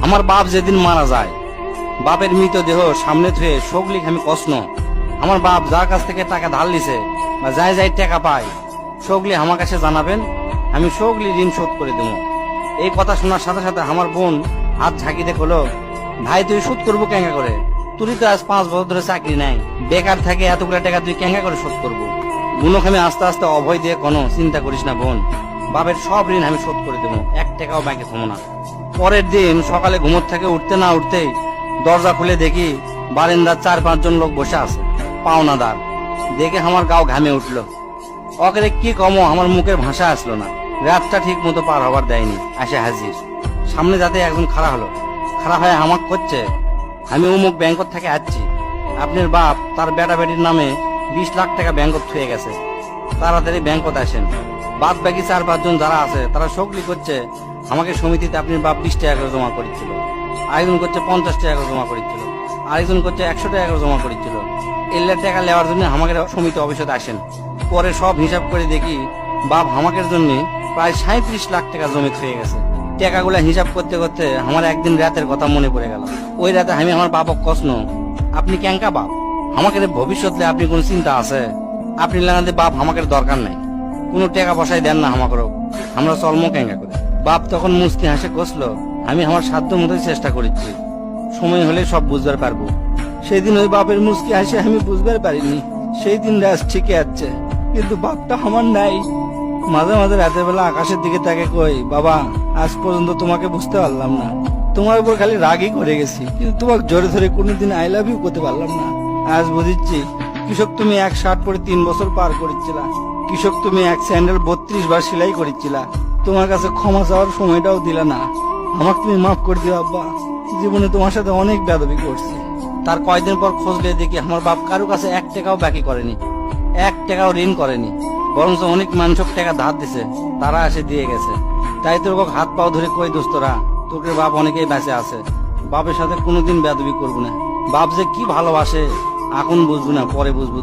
আমার বাপ যেদিন মারা যায়, বাপের মৃতদেহ সামনে ধুয়ে সগলিক আমি কষ্ণ। আমার বাপ যার কাছ থেকে টাকা ধার লিছে বা যাই যাই টাকা পায়, সগলি আমার কাছে জানাবেন, আমি সগলি ঋণ শোধ করে দেবো। এই কথা শোনার সাথে সাথে আমার বোন হাত ঝাঁকিতে কলো, ভাই তুই শোধ করবো কেঙ্গা করে? তুই তো আজ 5 বছর ধরে চাকরি নাই, বেকার থাকে, এতগুলো টাকা তুই কেঙ্গা করে শোধ করবো? বুনক আমি আস্তে আস্তে অভয় দিয়ে কোনো চিন্তা করিস না বোন, বাপের সব ঋণ আমি শোধ করে দেবো, 1 টাকাও ব্যাংকে থমো না। পরের দিন সকালে ঘুমোর থেকে উঠতে না উঠতেই দরজা খুলে দেখি বারান্দার 4-5 জন লোক বসে আছে, পাওনাদার। দেখে আমার গাও ঘামে উঠলো। অকেরে কি কমো, আমার মুখের ভাষা আসলো না। রাতটা ঠিক মতো পার হবার দেয়নি, আসে হাজির। সামনে যাতে একজন খাড়া হলো, খাড়া হয়ে আমাকে করছে, আমি অমুক ব্যাংকত থেকে আসছি, আপনার বাপ তার বেটা বেটির নামে 20 লাখ টাকা ব্যাংকত থুয়ে গেছে, তাড়াতাড়ি ব্যাংকত আসেন। বাদ বাকি 4-5 জন যারা আছে তারা সকলি করছে আমাকে সমিতিতে আপনার বাপ 20 টাকা করে জমা করেছিল, আরেকজন করছে 50 টাকা করে জমা করেছিল, আরেকজন করছে 100 টাকা করে জমা করেছিল। এল্লার টাকা নেওয়ার জন্য আমাকে সমিতি অফিসে আসেন। পরে সব হিসাব করে দেখি বাপ আমাকের জন্য প্রায় 37 লাখ টাকা জমি হয়ে গেছে। টাকাগুলা হিসাব করতে করতে আমার একদিন রাতের কথা মনে পড়ে গেল। ওই রাতে আমি আমার বাপক কষ্ণ, আপনি ক্যাঙ্কা বাপ, আমাকে ভবিষ্যতে আপনি কোন চিন্তা আছে? আপনি লাগাতে বাপ আমাকে দরকার নাই, কোনো টাকা পয়সায় দেন না আমাকেও, আমরা চলমো ক্যাঙ্কা করে। বাপ তখন মুস্কি হাসে কষলো, আমি আমার সাধ্য মতোই চেষ্টা করেছি, সময় হলে সব বুঝবার পারবো। সেই দিন ওই বাপের মুস্কি হাসে আমি বুঝবার পারিনি। সেই দিন রাত ঠিকই আছে, কিন্তু বাপটা আমার নাই। মাঝে মাঝে রাতের বেলা আকাশের দিকে তাকে কই, বাবা আজ পর্যন্ত তোমাকে বুঝতে পারলাম না, তোমার উপর খালি রাগই করে গেছি, কিন্তু তোমাকে জোরে ধরে কোনোদিন আই লাভ ইউ করতে পারলাম না। আজ বুঝিচ্ছি, কৃষক তুমি 1 শার্ট পরে 3 বছর পার করেছিলা, কৃষক তুমি 1 স্যান্ডেল 32 বার সেলাই করেছিলা, তোমার কাছে ক্ষমা চাওয়ার সময়টাও দিলা না। আমাকে তুমি মাফ করে দিও আব্বা, জীবনে তোমার সাথে অনেক বেয়াদবি করছি। তার কয়েকদিন পর খোঁজলে দেখি আমার বাপ কারো কাছে 1 টাকাও বাকি করেনি, 1 টাকাও ঋণ করেনি, বরঞ্চ অনেক মানুষক টাকা ধার দিছে, তারা এসে দিয়ে গেছে। তাই তোর হাত পাও ধরে কই, দোস্তরা তোকে বাপ অনেকেই বেঁচে আছে, বাপের সাথে কোনোদিন বেয়াদবি করবো না। বাপ যে কি ভালোবাসে এখন বুঝবো না, পরে বুঝবো।